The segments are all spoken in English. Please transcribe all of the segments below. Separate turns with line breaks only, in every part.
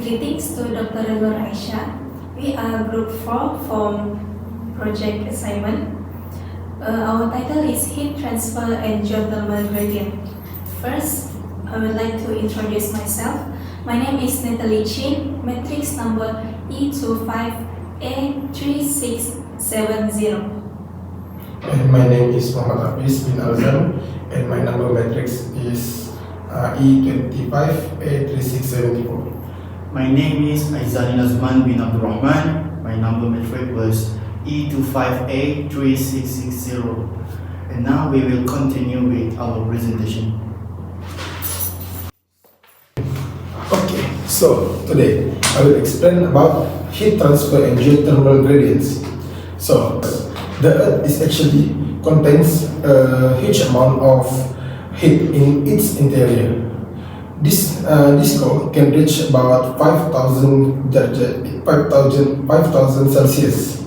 Greetings to Dr. Relor Aisha. We are Group 4 from Project Assignment. Our title is Heat Transfer and Geothermal Gradient. First, I would like to introduce myself. My name is Natalie Chin, matrix number E25A3670.
And my name is Muhammad Hafiz bin Alzam, and my number matrix is E25A3674.
My name is Aizani Nazman bin Abdul Rahman. My number matrix was E25A3660. And now we will continue with our presentation.
Okay, so today I will explain about heat transfer and geothermal gradients. So the Earth is actually contains a huge amount of heat in its interior. This core can reach about 5,000 Celsius,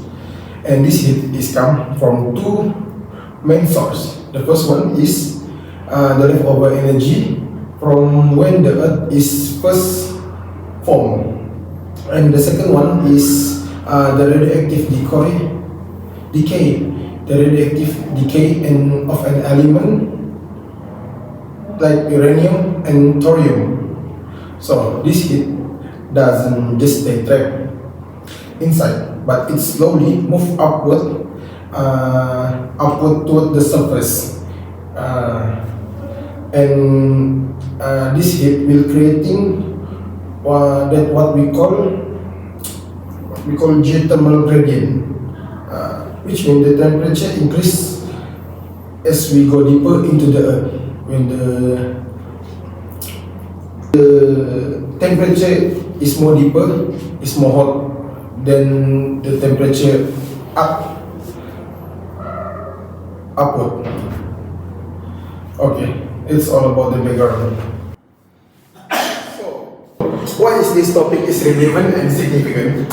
and this heat is come from two main sources. The first one is the leftover energy from when the Earth is first formed, and the second one is the radioactive decay of an element like uranium and thorium. So this heat doesn't just stay trapped inside, but it slowly moves upward toward the surface, and this heat will creating that what we call geothermal gradient, which means the temperature increase as we go deeper into the Earth. When the temperature is more deeper, is more hot, then the temperature upward. Okay, it's all about the background. So, why is this topic is relevant and significant?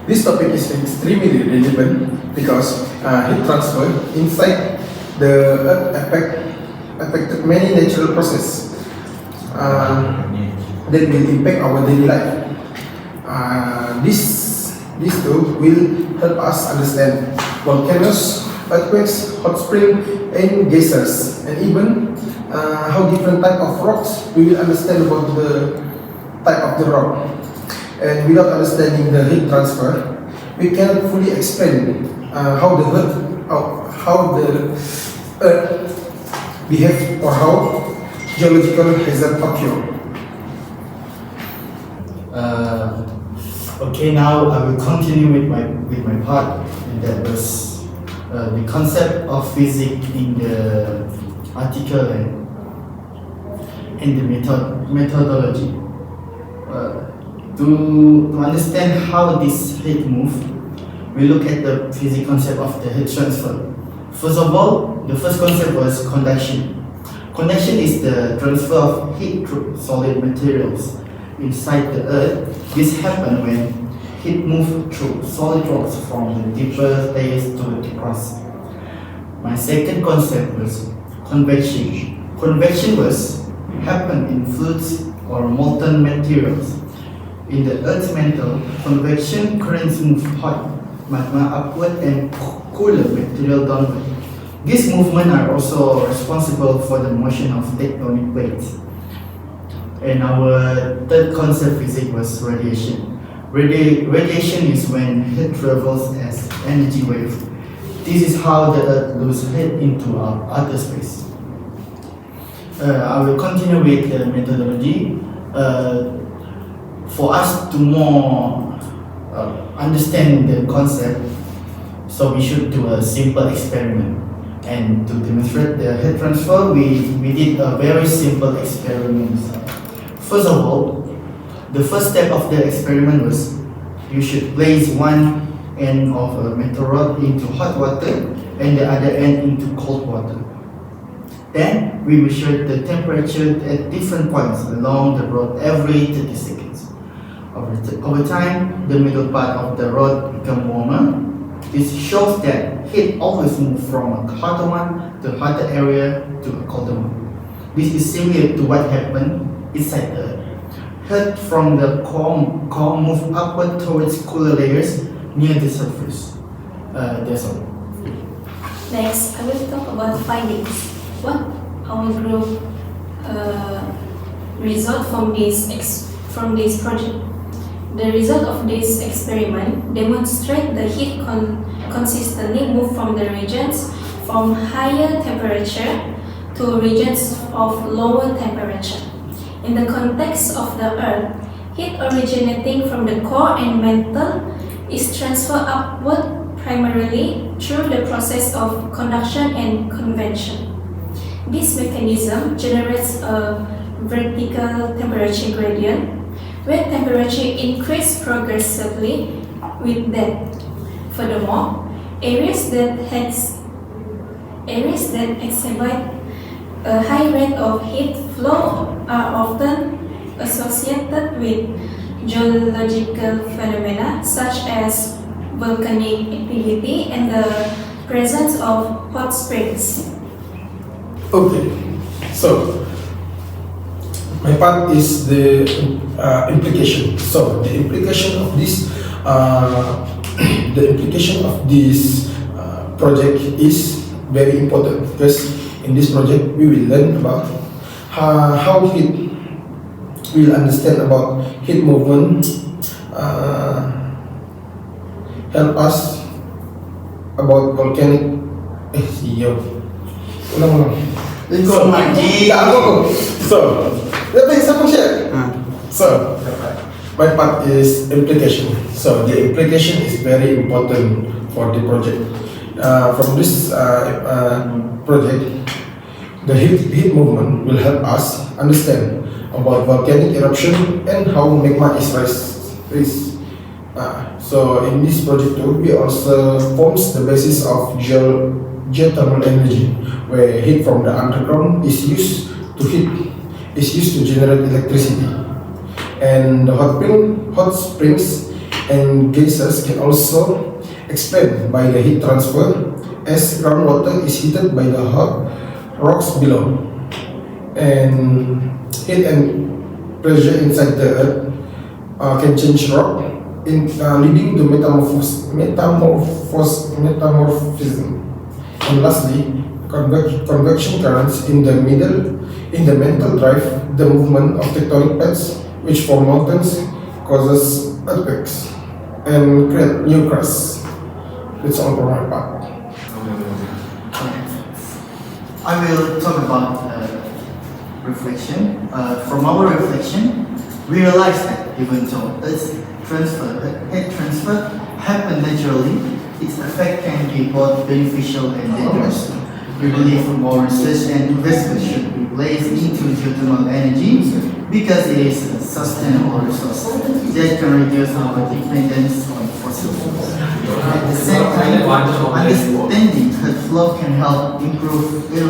This topic is extremely relevant because heat transfer inside the Earth affected many natural processes that will impact our daily life. This tool will help us understand volcanoes, earthquakes, hot springs, and geysers, and even how different type of rocks. We will understand about the type of the rock. And without understanding the heat transfer, we cannot fully explain how the Earth behave or how geological hazard occur.
Okay, now I will continue with my part, and that was the concept of physics in the article and the methodology. To understand how this heat move, we look at the physics concept of the heat transfer. First of all, the first concept was conduction. Conduction is the transfer of heat through solid materials inside the Earth. This happens when heat moves through solid rocks from the deeper layers to the crust. My second concept was convection. Convection was happen in fluids or molten materials. In the Earth's mantle, convection currents move hot magma upward and cooler material downward. These movements are also responsible for the motion of tectonic plates. And our third concept physics was radiation. Radiation is when heat travels as energy wave. This is how the Earth loses heat into outer space. I will continue with the methodology. For us to more understand the concept, so we should do a simple experiment. And to demonstrate the heat transfer, we did a very simple experiment. First of all, the first step of the experiment was you should place one end of a metal rod into hot water and the other end into cold water. Then we measured the temperature at different points along the rod every 30 seconds. Over time, the middle part of the rod became warmer. This shows that heat always moves from a hotter one to a hotter area to a colder one. This is similar to what happened inside the Earth. heat from the core move upward towards cooler layers near the surface. That's all.
Next, I will talk about findings. What our group result from this project. The result of this experiment demonstrate the heat consistently move from the regions from higher temperature to regions of lower temperature. In the context of the Earth, heat originating from the core and mantle is transferred upward primarily through the process of conduction and convection. This mechanism generates a vertical temperature gradient, where temperature increases progressively with depth. Furthermore, areas that exhibit a high rate of heat flow are often associated with geological phenomena such as volcanic activity and the presence of hot springs.
Okay, so my part is the implication. So the implication of this, project is very important because in this project we will learn about how heat. We will understand about heat movement, help us about volcanic. Ulang.
Ikut lagi.
So, So, my part is implication. So, the implication is very important for the project. From this project, the heat movement will help us understand about volcanic eruption and how magma is raised. So, in this project too, we also forms the basis of geothermal energy, where heat from the underground is used to generate electricity, and the hot springs and geysers can also explained by the heat transfer, as groundwater is heated by the hot rocks below, and heat and pressure inside the earth can change rock, leading to metamorphism. And lastly, convection currents in the mantle drive the movement of tectonic plates, which form mountains, causes earthquakes, and create new crusts. That's all for my part.
I will talk about reflection. From our reflection, we realize that even though heat transfer happen naturally, its effect can be both beneficial and dangerous. We believe more research and investment should be placed into geothermal energy because it is a sustainable resource that can reduce our dependence on fossil fuels. At the same time, understanding heat flow can help improve the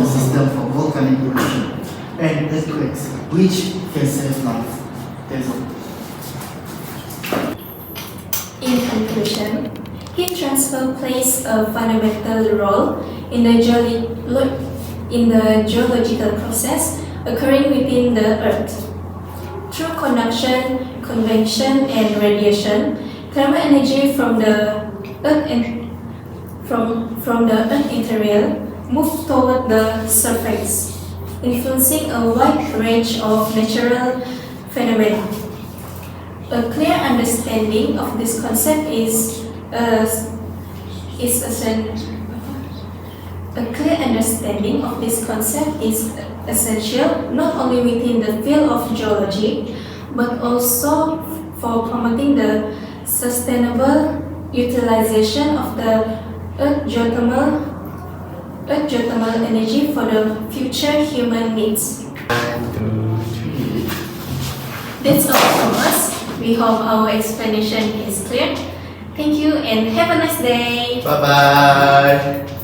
system for volcanic eruption and earthquakes, which can save life. That's all.
In conclusion, heat transfer plays a fundamental role in the geological process occurring within the Earth. Through conduction, convection, and radiation, thermal energy from the Earth interior moves toward the surface, influencing a wide range of natural phenomena. A clear understanding of this concept is essential not only within the field of geology, but also for promoting the sustainable utilization of the earth geothermal energy for the future human needs. That's all from us. We hope our explanation is clear. Thank you and have a nice day.
Bye bye.